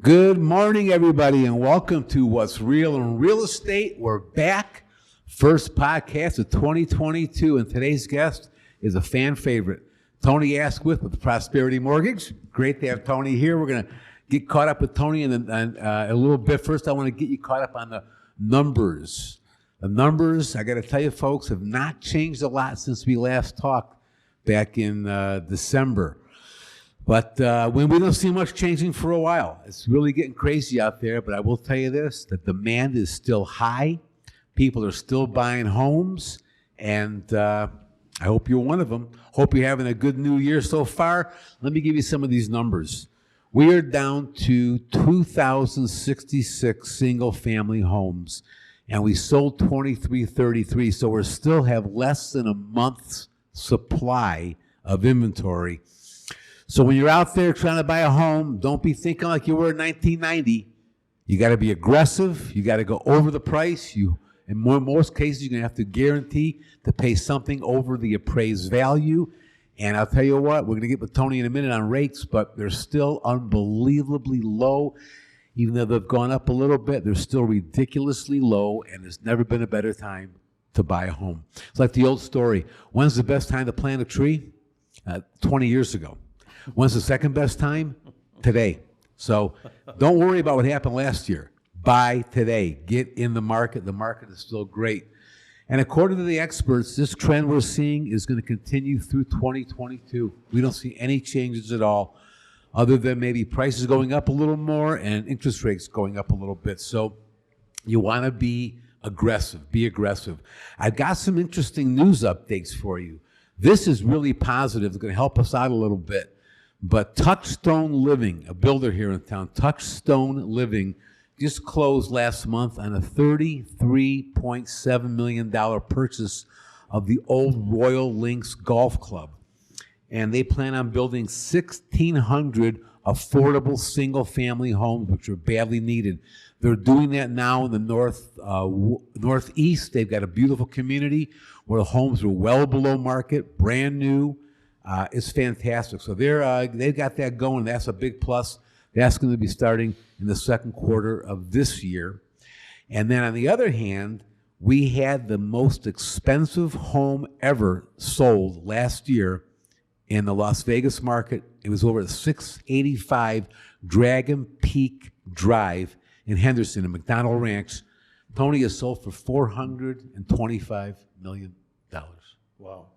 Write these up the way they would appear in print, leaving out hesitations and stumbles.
Good morning, everybody, and welcome to What's Real in Real Estate. We're back. First podcast of 2022, and today's guest is a fan favorite, Tony Asquith with Prosperity Mortgage. Great to have Tony here. We're going to get caught up with Tony in a little bit. First, I want to get you caught up on the numbers. The numbers, I got to tell you, folks, have not changed a lot since we last talked back in December. But we don't see much changing for a while. It's really getting crazy out there, but I will tell you this, the demand is still high. People are still buying homes, and I hope you're one of them. Hope you're having a good new year so far. Let me give you some of these numbers. We are down to 2,066 single-family homes, and we sold 2,333, so we still have less than a month's supply of inventory. So when you're out there trying to buy a home, don't be thinking like you were in 1990. You got to be aggressive. You got to go over the price. In most cases, you're going to have to guarantee to pay something over the appraised value. And I'll tell you what, we're going to get with Tony in a minute on rates, but they're still unbelievably low. Even though they've gone up a little bit, they're still ridiculously low, and there's never been a better time to buy a home. It's like the old story. When's the best time to plant a tree? 20 years ago. When's the second best time? Today. So don't worry about what happened last year. Buy today. Get in the market. The market is still great. And according to the experts, this trend we're seeing is going to continue through 2022. We don't see any changes at all, other than maybe prices going up a little more and interest rates going up a little bit. So you want to be aggressive. Be aggressive. I've got some interesting news updates for you. This is really positive. It's going to help us out a little bit. But Touchstone Living, a builder here in town, Touchstone Living, just closed last month on a $33.7 million purchase of the old Royal Links Golf Club. And they plan on building 1,600 affordable single-family homes, which are badly needed. They're doing that now in the Northeast. They've got a beautiful community where the homes are well below market, brand new. It's fantastic. So they've got that going. That's a big plus. That's going to be starting in the second quarter of this year. And then on the other hand, we had the most expensive home ever sold last year in the Las Vegas market. It was over at 685 Dragon Peak Drive in Henderson, in McDonald Ranch. Tony is sold for $425 million. Wow.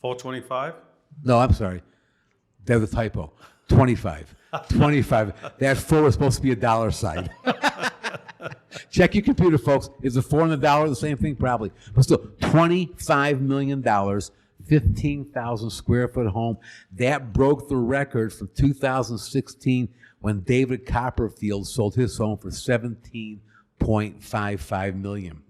425? No, I'm sorry. That was a typo. 25. 25. That 4 was supposed to be a dollar sign. Check your computer, folks. Is a 4 and a dollar the same thing? Probably. But still, $25 million, 15,000 square foot home. That broke the record from 2016 when David Copperfield sold his home for $17.55 million.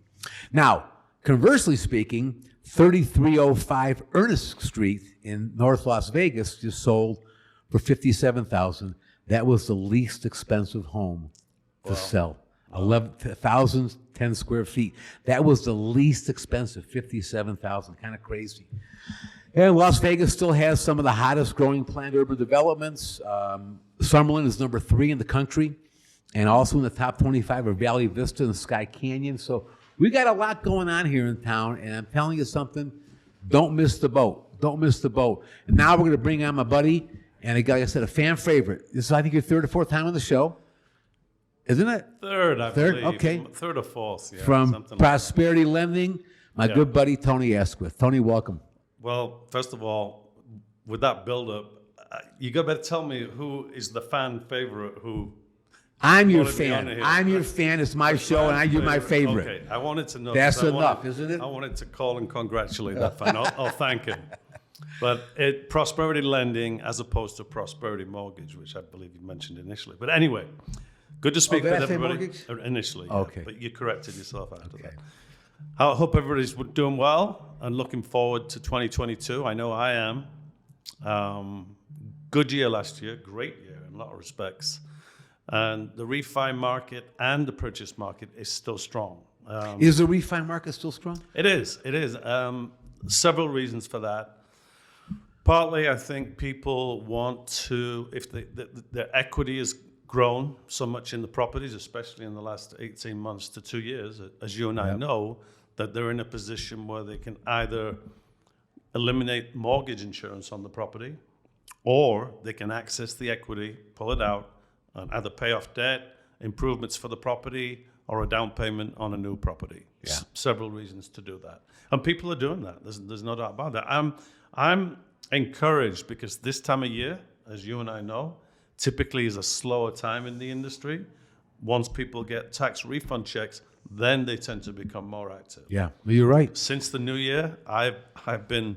Now, conversely speaking, 3305 Ernest Street in North Las Vegas just sold for $57,000. That was the least expensive home to sell. 11,010 square feet. That was the least expensive, $57,000. Kind of crazy. And Las Vegas still has some of the hottest growing planned urban developments. Summerlin is number 3 in the country, and also in the top 25 are Valley Vista and Sky Canyon. So we got a lot going on here in town, and I'm telling you something, don't miss the boat. Don't miss the boat. And now we're going to bring on my buddy, and a guy, like I said, a fan favorite. This is, I think, your third or fourth time on the show. Isn't it? Third, I believe. Okay. Third or fourth, yeah. From Prosperity Lending, my good buddy, Tony Asquith. Tony, welcome. Well, first of all, with that build-up, you got to tell me who is the fan favorite who... I'm your fan. I'm your fan. It's my show, and you're my favorite. Okay, I wanted to know. That's enough, isn't it? I wanted to call and congratulate that fan. I'll thank him. But Prosperity Lending as opposed to Prosperity Mortgage, which I believe you mentioned initially. But anyway, good to speak with everybody. Initially, okay. Yeah, but you corrected yourself after that. I hope everybody's doing well and looking forward to 2022. I know I am. Good year last year, great year in a lot of respects. And the refi market and the purchase market is still strong. Is the refi market still strong? It is. It is. Several reasons for that. Partly, I think people want to, if their equity is grown so much in the properties, especially in the last 18 months to 2 years, as you and I know, that they're in a position where they can either eliminate mortgage insurance on the property, or they can access the equity, pull it out, and either pay off debt, improvements for the property, or a down payment on a new property. Yeah. Several reasons to do that. And people are doing that. There's no doubt about that. I'm encouraged because this time of year, as you and I know, typically is a slower time in the industry. Once people get tax refund checks, then they tend to become more active. Yeah, you're right. Since the new year, I've been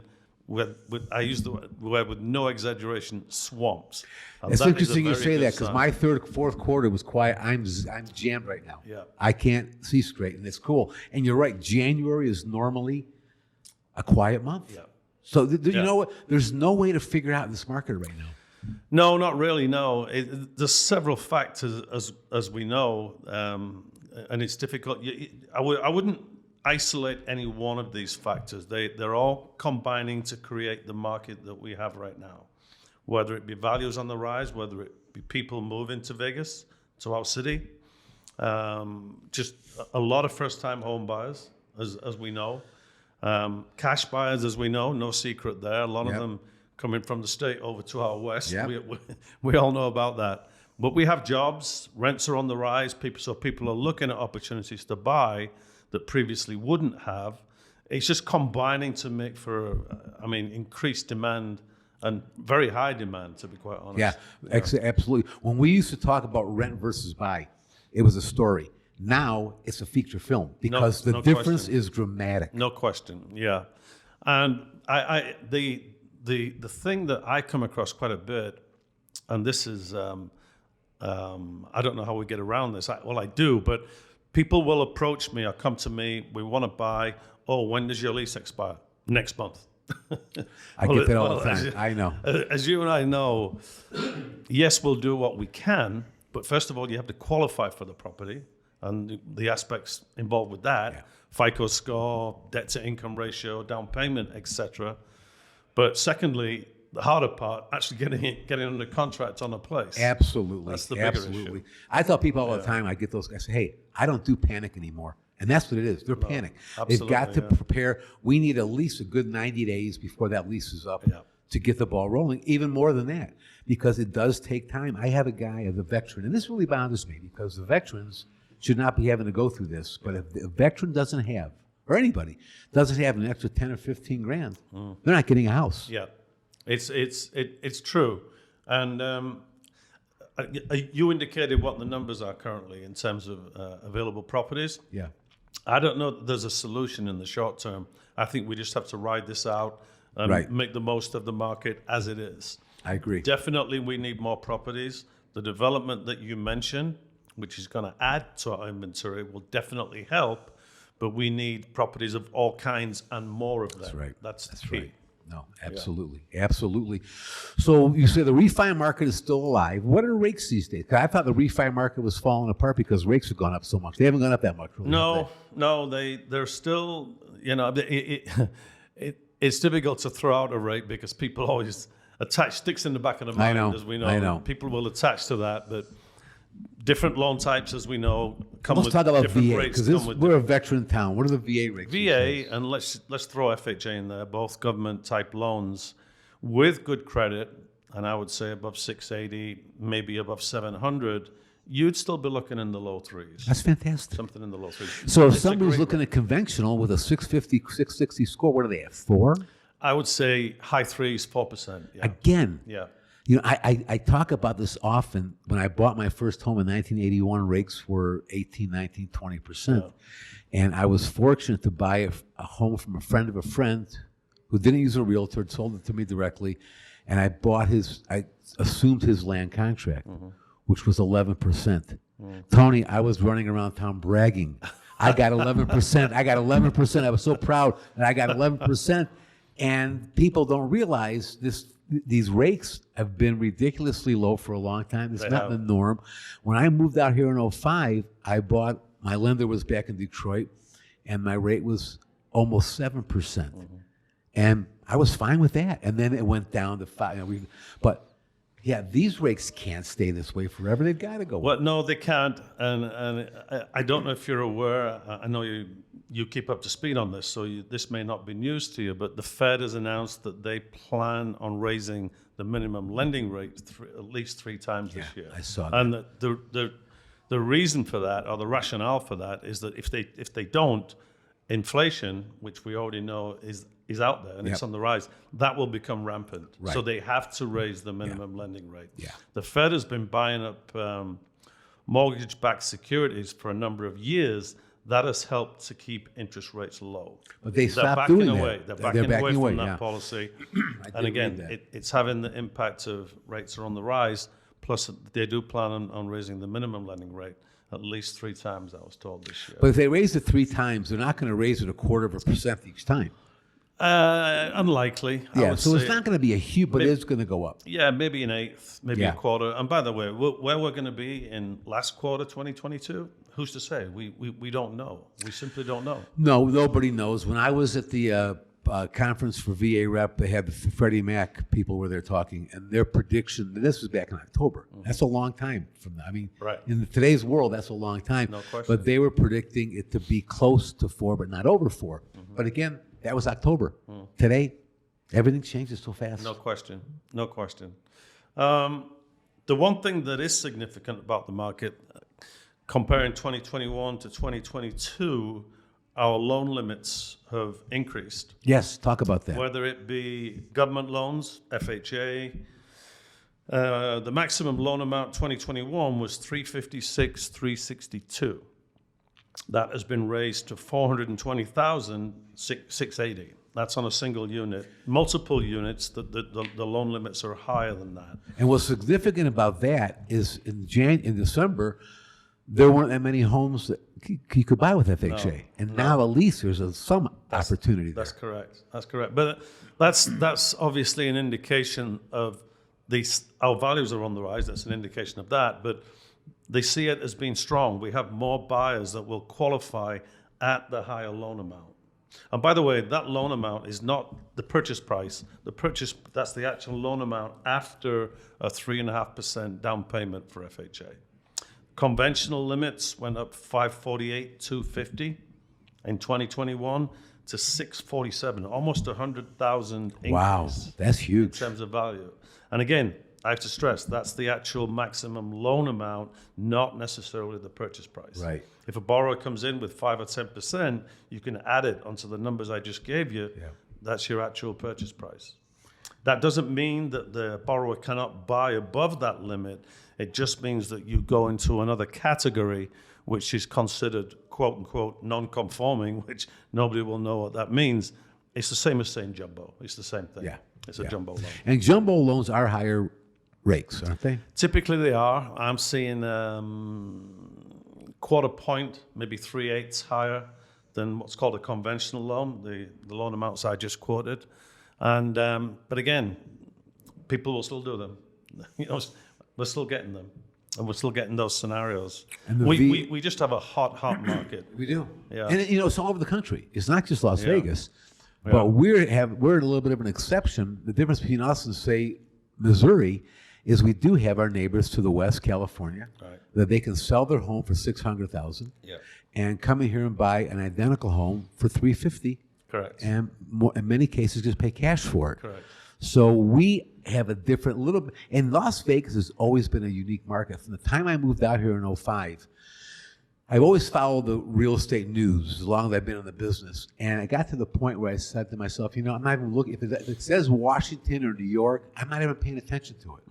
I use the word with no exaggeration, swamps. And It's that is a interesting you very say good that because sign. my fourth quarter was quiet. I'm jammed right now. Yeah. I can't see straight, and it's cool. And you're right. January is normally a quiet month. Yeah. So you know what? There's no way to figure out this market right now. No, not really. No, there's several factors, as we know, and it's difficult. I wouldn't isolate any one of these factors. They're all combining to create the market that we have right now. Whether it be values on the rise, whether it be people moving to Vegas, to our city, just a lot of first-time home buyers, as we know, cash buyers, as we know, no secret there. A lot of them coming from the state over to our west. Yep. We all know about that. But we have jobs, rents are on the rise, so people are looking at opportunities to buy that previously wouldn't have. It's just combining to make for, increased demand and very high demand, to be quite honest. Yeah, absolutely. When we used to talk about rent versus buy, it was a story. Now it's a feature film because the difference is dramatic. No question, yeah. And the thing that I come across quite a bit, and this is, I don't know how we get around this. I do, but people will approach me or come to me, we want to buy, when does your lease expire? Next month. I get that all the time. I know. As you and I know, yes, we'll do what we can, but first of all, you have to qualify for the property and the aspects involved with that, FICO score, debt to income ratio, down payment, etc. But secondly, the harder part, actually getting under contract on a place. Absolutely. That's the bigger issue. I tell people all the time, I get those guys, say, hey, I don't do panic anymore. And that's what it is. They're panic. They've got to prepare. We need at least a good 90 days before that lease is up to get the ball rolling, even more than that, because it does take time. I have a guy, a veteran, and this really bothers me because the veterans should not be having to go through this. But if a veteran doesn't have, or anybody, doesn't have an extra 10 or 15 grand, they're not getting a house. Yeah, it's true. And you indicated what the numbers are currently in terms of available properties. Yeah. I don't know that there's a solution in the short term. I think we just have to ride this out and make the most of the market as it is. I agree. Definitely we need more properties. The development that you mentioned, which is going to add to our inventory, will definitely help, but we need properties of all kinds and more of them. That's right. That's key. Right. No, absolutely. Absolutely. So you say the refi market is still alive. What are rates these days? 'Cause I thought the refi market was falling apart because rates have gone up so much. They haven't gone up that much. Really, No, they're still, it's difficult to throw out a rate because people always attach sticks in the back of the mind, as we know. I know. People will attach to that, but different loan types, as we know, come Let's with talk about different VA rates. because we're a veteran town. What are the VA rates? VA, and let's throw FHA in there, both government type loans with good credit, and I would say above 680, maybe above 700, you'd still be looking in the low threes. That's fantastic. Something in the low threes. So if It's a somebody's great looking at conventional with a 650, 660 score, what do they have? 4? I would say high threes, 4%. Yeah. Again. Yeah. I talk about this often. When I bought my first home in 1981, rates were 18, 19, 20%. Yeah. And I was fortunate to buy a home from a friend of a friend who didn't use a realtor, sold it to me directly. And I assumed his land contract, which was 11%. Tony, I was running around town bragging. I got 11%. I got 11%. I was so proud that I got 11%. And people don't realize these rates have been ridiculously low for a long time. It's not the norm. When I moved out here in 2005, my lender was back in Detroit, and my rate was almost 7%. And I was fine with that. And then it went down to 5. But Yeah, these rates can't stay this way forever. They've got to go up. Well, no, they can't. And I don't know if you're aware. I know you keep up to speed on this, so this may not be news to you. But the Fed has announced that they plan on raising the minimum lending rate at least 3 times this year. I saw that. And the reason for that, or the rationale for that, is that if they don't, inflation, which we already know is out there and it's on the rise, that will become rampant. Right. So they have to raise the minimum lending rate. Yeah. The Fed has been buying up mortgage-backed securities for a number of years. That has helped to keep interest rates low. But they stopped doing that. They're backing away from that yeah. policy. I And did again, read that. it's having the impact of rates are on the rise. Plus, they do plan on raising the minimum lending rate at least 3 times, I was told, this year. But if they raise it 3 times, they're not going to raise it 1/4% each time. Unlikely. I Yeah, would so it's say. not going to be a huge, but it's going to go up. Yeah, maybe an eighth, maybe Yeah. a quarter. And by the way, where we're going to be in last quarter 2022, who's to say? We don't know. We simply don't know. No, nobody knows. When I was at the conference for VA Rep, they had the Freddie Mac people were there talking, and their prediction, this was back in October. That's a long time from now. I mean, Right. in today's world, that's a long time. No question. But they were predicting it to be close to 4, but not over 4. But again, that was October. Today, everything changes so fast. No question. No question. The one thing that is significant about the market, comparing 2021 to 2022, our loan limits have increased. Yes, talk about that. Whether it be government loans, FHA, the maximum loan amount 2021 was 356, 362. That has been raised to 420,680. That's on a single unit. Multiple units, the loan limits are higher than that. And what's significant about that is in December, there weren't that many homes that you could buy with FHA. And now at least there's some opportunity there. That's correct. That's correct. But that's obviously an indication of our values are on the rise. That's an indication of that. But they see it as being strong. We have more buyers that will qualify at the higher loan amount. And by the way, that loan amount is not the purchase price. That's the actual loan amount after a 3.5% down payment for FHA. Conventional limits went up 548, 250 in 2021 to 647, almost 100,000 increase. Wow, that's In huge. terms of value. And again, I have to stress, that's the actual maximum loan amount, not necessarily the purchase price. Right. If a borrower comes in with 5 or 10%, you can add it onto the numbers I just gave you. Yeah. That's your actual purchase price. That doesn't mean that the borrower cannot buy above that limit. It just means that you go into another category, which is considered, quote unquote, non-conforming, which nobody will know what that means. It's the same as saying jumbo. It's the same thing. Yeah. It's a jumbo loan. And jumbo loans are higher rates, aren't they? Typically they are. I'm seeing quarter point, maybe 3/8 higher than what's called a conventional loan, the loan amounts I just quoted. And but again, people will still do them. We're still getting them, and we're still getting those scenarios. And We just have a hot market. We do. Yeah. And it's all over the country. It's not just Las Vegas. But we're in a little bit of an exception. The difference between us and, say, Missouri is we do have our neighbors to the west, California, that they can sell their home for $600,000 and come in here and buy an identical home for $350,000. Correct. And in many cases just pay cash for it. Correct. So we have a different little bit. And Las Vegas has always been a unique market. From the time I moved out here in 2005, I've always followed the real estate news as long as I've been in the business. And I got to the point where I said to myself, I'm not even looking. If it says Washington or New York, I'm not even paying attention to it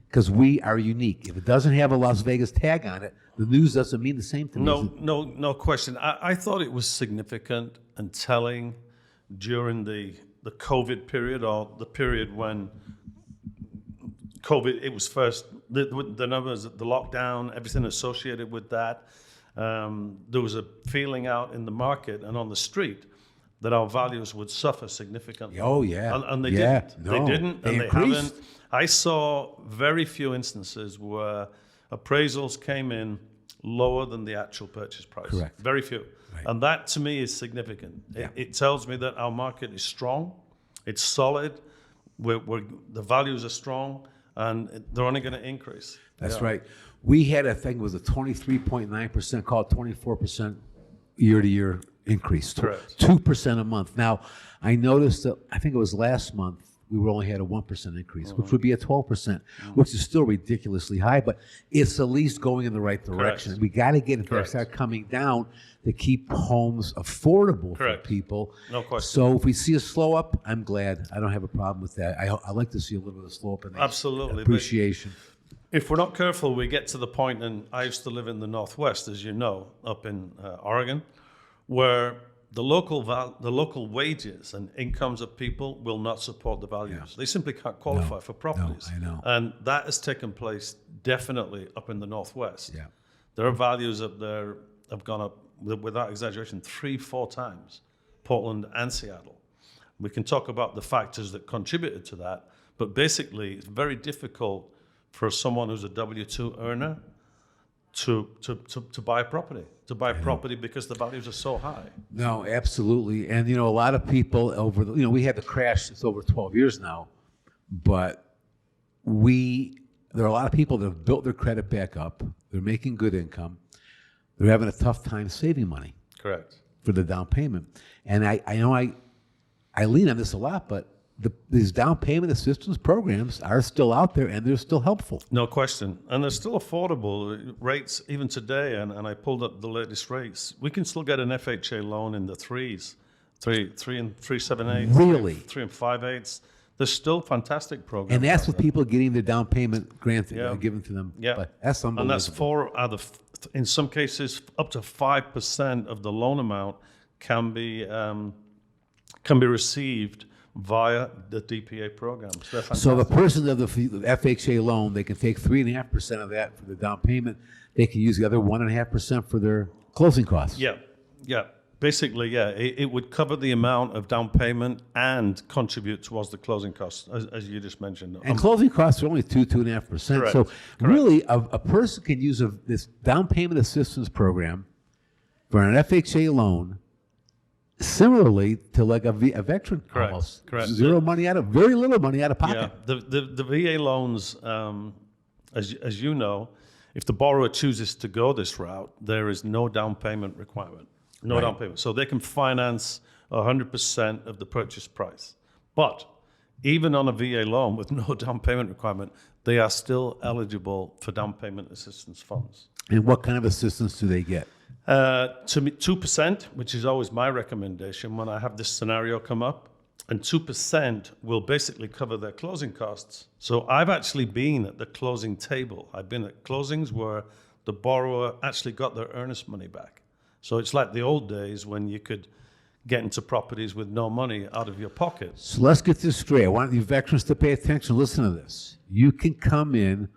because we are unique. If it doesn't have a Las Vegas tag on it, the news doesn't mean the same to me. No question. I thought it was significant and telling during the COVID period, or the period when COVID, it was first, the numbers, the lockdown, everything associated with that. There was a feeling out in the market and on the street that our values would suffer significantly. Oh, yeah. And they Yeah. didn't. No, They didn't, they and they increased. haven't. I saw very few instances where appraisals came in lower than the actual purchase price. Correct. Very few. Right. And that, to me, is significant. Yeah. It tells me that our market is strong, it's solid, the values are strong, and they're only going to increase. That's right. We had a thing, was a 23.9%, called 24% year-to-year increase. Correct. 2% a month. Now, I noticed that, I think it was last month, we only had a 1% increase, which would be a 12%, which is still ridiculously high, but it's at least going in the right direction. Correct. We got to get it to start coming down to keep homes affordable for people. No question. So if we see a slow up, I'm glad. I don't have a problem with that. I like to see a little bit of slow up in Absolutely. appreciation. If we're not careful, we get to the point, and I used to live in the Northwest, as you know, up in Oregon, where the local wages and incomes of people will not support the values. Yeah. They simply can't qualify for properties. No, I know. And that has taken place definitely up in the Northwest. Yeah. Their values up there have gone up, without exaggeration, 3-4 times, Portland and Seattle. We can talk about the factors that contributed to that, but basically it's very difficult for someone who's a W-2 earner to buy a property, because the values are so high. No, absolutely. And, a lot of people we had the crash, it's over 12 years now, but there are a lot of people that have built their credit back up. They're making good income. They're having a tough time saving money. Correct. For the down payment. And I know I lean on this a lot, but these down payment assistance programs are still out there, and they're still helpful. No question. And they're still affordable rates even today. And I pulled up the latest rates. We can still get an FHA loan in the 3s, 3 and 3.78. Really? 3 and 5/8. There's still fantastic programs. And that's with people getting the down payment granted, given to them. Yeah. But that's unbelievable. And that's in some cases, up to 5% of the loan amount can be received via the DPA programs. So the person of the FHA loan, they can take 3.5% of that for the down payment. They can use the other 1.5% for their closing costs. Yeah. Basically, it would cover the amount of down payment and contribute towards the closing costs, as you just mentioned. And closing costs are only 2.5%. So really, a person can use this down payment assistance program for an FHA loan, similarly to like a veteran, almost. Correct. Very little money out of pocket. Yeah. The VA loans, as you know, if the borrower chooses to go this route, there is no down payment requirement. No down payment. So they can finance 100% of the purchase price. But even on a VA loan with no down payment requirement, they are still eligible for down payment assistance funds. And what kind of assistance do they get? To me, 2%, which is always my recommendation when I have this scenario come up. And 2% will basically cover their closing costs. So I've actually been at the closing table. I've been at closings where the borrower actually got their earnest money back. So it's like the old days when you could get into properties with no money out of your pocket. So let's get this straight. I want you veterans to pay attention. Listen to this. You can come in.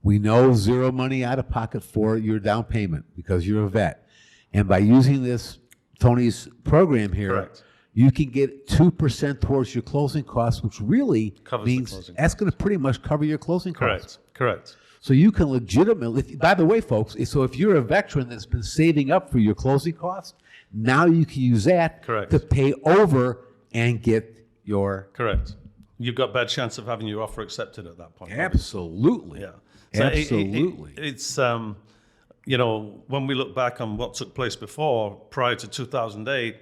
We know zero money out of pocket for your down payment because you're a vet. And by using this, Tony's program here, Correct. You can get 2% towards your closing costs, which really means that's going to pretty much cover your closing costs. Correct. So you can legitimately, by the way, folks, so if you're a veteran that's been saving up for your closing costs, now you can use that to pay over and get your... Correct. You've got a bad chance of having your offer accepted at that point. Absolutely. Yeah. So absolutely. It's, when we look back on what took place before, prior to 2008,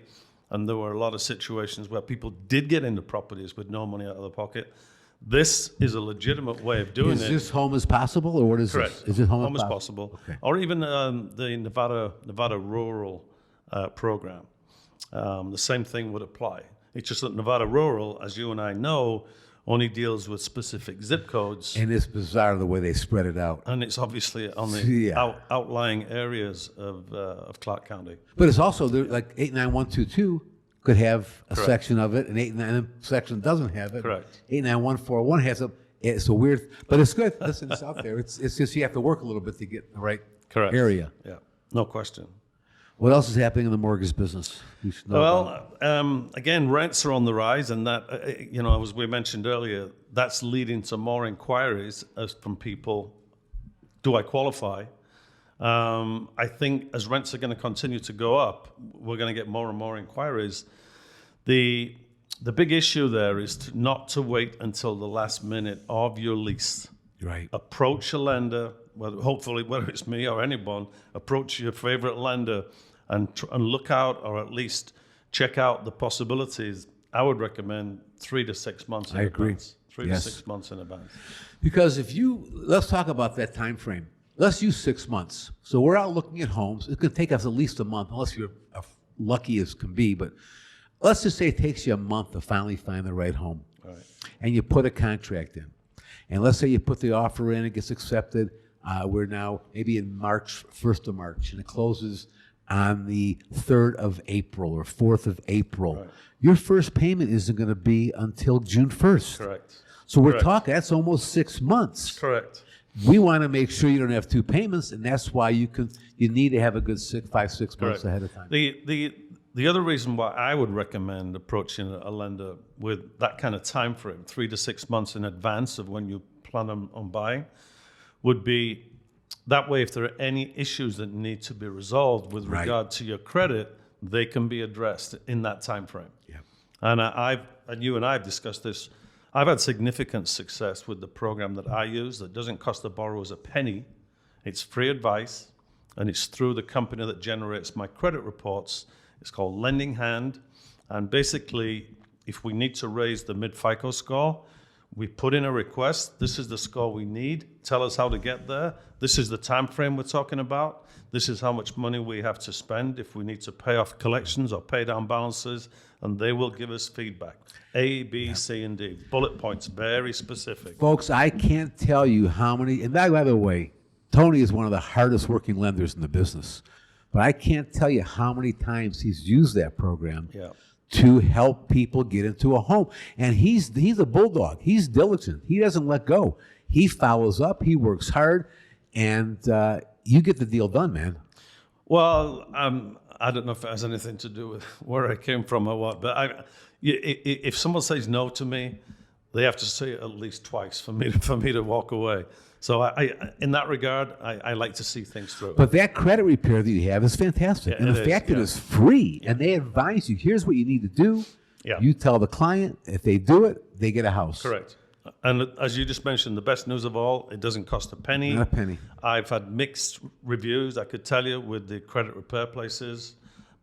and there were a lot of situations where people did get into properties with no money out of their pocket. This is a legitimate way of doing it. Is this home is possible, or what is Correct. this? Is it home is possible? Okay. Or even the Nevada Rural program. The same thing would apply. It's just that Nevada Rural, as you and I know, only deals with specific zip codes. And it's bizarre the way they spread it out. And it's obviously on the outlying areas of Clark County. But it's also, like 89122 could have a section of it, and 891 section doesn't have it. Correct. 89141 has a, it's a weird, but it's good. Listen, it's out there. It's just you have to work a little bit to get in the right area. Yeah, no question. What else is happening in the mortgage business? Again, rents are on the rise, and that, as we mentioned earlier, that's leading to more inquiries from people. Do I qualify? I think as rents are going to continue to go up, we're going to get more and more inquiries. The big issue there is not to wait until the last minute of your lease Right. Approach a lender, hopefully whether it's me or anyone, approach your favorite lender and look out, or at least check out the possibilities. I would recommend 3 to 6 months in advance. 3 to 6 months in advance. Because let's talk about that time frame. Let's use 6 months. So we're out looking at homes. It could take us at least a month, unless you're lucky as can be. But let's just say it takes you a month to finally find the right home. Right. And you put a contract in. And let's say you put the offer in, it gets accepted. We're now maybe in March, 1st of March, and it closes on the 3rd of April or 4th of April. Right. Your first payment isn't going to be until June 1st. Correct. So we're talking, that's almost 6 months. Correct. We want to make sure you don't have 2 payments, and that's why you need to have a good 5, 6 months ahead of time. The other reason why I would recommend approaching a lender with that kind of time frame, 3 to 6 months in advance of when you plan on buying, would be that way if there are any issues that need to be resolved with regard to your credit, they can be addressed in that time frame. Yeah. And you and I have discussed this. I've had significant success with the program that I use that doesn't cost the borrowers a penny. It's free advice, and it's through the company that generates my credit reports. It's called Lending Hand. And basically, if we need to raise the mid-FICO score, we put in a request. This is the score we need. Tell us how to get there. This is the time frame we're talking about. This is how much money we have to spend if we need to pay off collections or pay down balances, and they will give us feedback. A, B, C, and D. Bullet points, very specific. Folks, I can't tell you how many, and by the way, Tony is one of the hardest working lenders in the business, but I can't tell you how many times he's used that program to help people get into a home. And he's a bulldog. He's diligent. He doesn't let go. He follows up. He works hard, and you get the deal done, man. Well, I don't know if it has anything to do with where I came from or what, but if someone says no to me, they have to say it at least twice for me to walk away. So in that regard, I like to see things through. But that credit repair that you have is fantastic. Yeah, and the fact that it's free, and they advise you, here's what you need to do. Yeah. You tell the client, if they do it, they get a house. Correct. And as you just mentioned, the best news of all, it doesn't cost a penny. Not a penny. I've had mixed reviews, I could tell you, with the credit repair places.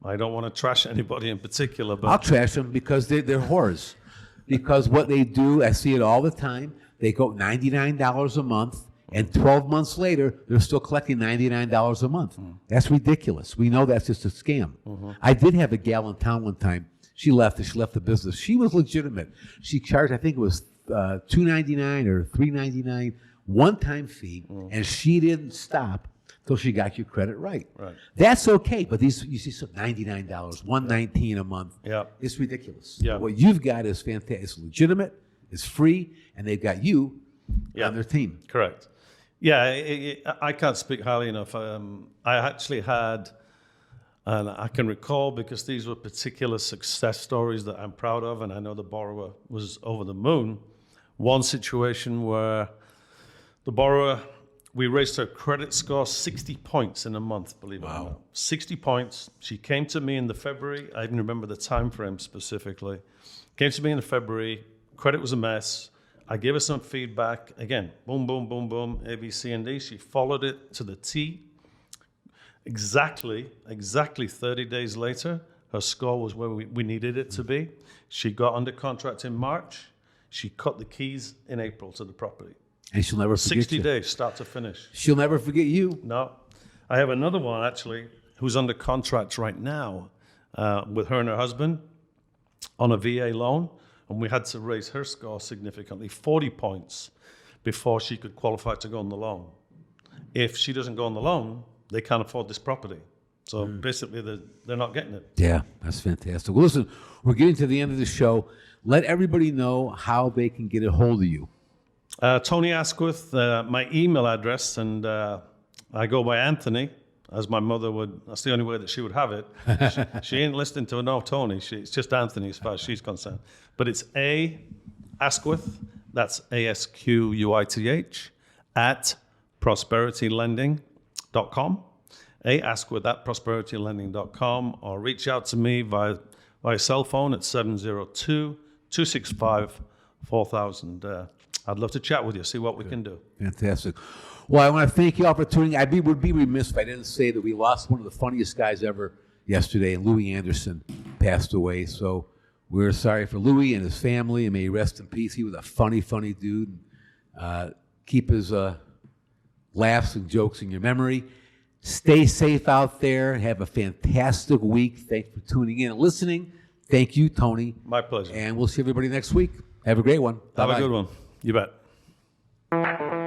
I don't want to trash anybody in particular, but I'll trash them because they're whores. Because what they do, I see it all the time, they go $99 a month, and 12 months later, they're still collecting $99 a month. That's ridiculous. We know that's just a scam. I did have a gal in town one time. She left the business. She was legitimate. She charged, I think it was $2.99 or $3.99 one-time fee, and she didn't stop till she got your credit right. That's okay, but you see some $99, $119 a month. Yeah. It's ridiculous. Yeah. What you've got is fantastic. It's legitimate, it's free, and they've got you on their team. Correct. Yeah, I can't speak highly enough. I actually had, and I can recall because these were particular success stories that I'm proud of, and I know the borrower was over the moon. One situation where the borrower, we raised her credit score 60 points in a month, believe it or not. 60 points. She came to me in the February. I even remember the time frame specifically. Came to me in the February. Credit was a mess. I gave her some feedback. Again, boom, boom, boom, boom, A, B, C, and D. She followed it to the T. Exactly 30 days later, her score was where we needed it to be. She got under contract in March. She cut the keys in April to the property. And she'll never forget 60 you. days, start to finish. She'll never forget you. No. I have another one, actually, who's under contract right now with her and her husband on a VA loan. And we had to raise her score significantly, 40 points, before she could qualify to go on the loan. If she doesn't go on the loan, they can't afford this property. So basically, they're not getting it. Yeah, that's fantastic. Well, listen, we're getting to the end of the show. Let everybody know how they can get a hold of you. Tony Asquith, my email address, and I go by Anthony, as my mother would. That's the only way that she would have it. She ain't listening to no Tony. It's just Anthony as far as she's concerned. But it's A. Asquith, that's ASQUITH, at prosperitylending.com. A. Asquith at prosperitylending.com, or reach out to me via cell phone at 702-265-4000. I'd love to chat with you, see what we can do. Fantastic. Well, I want to thank you all for tuning in. I would be remiss if I didn't say that we lost one of the funniest guys ever yesterday, and Louis Anderson passed away. So we're sorry for Louis and his family, and may he rest in peace. He was a funny, funny dude. Keep his laughs and jokes in your memory. Stay safe out there. Have a fantastic week. Thanks for tuning in and listening. Thank you, Tony. My pleasure. And we'll see everybody next week. Have a great one. Have Bye-bye. a good one. You bet.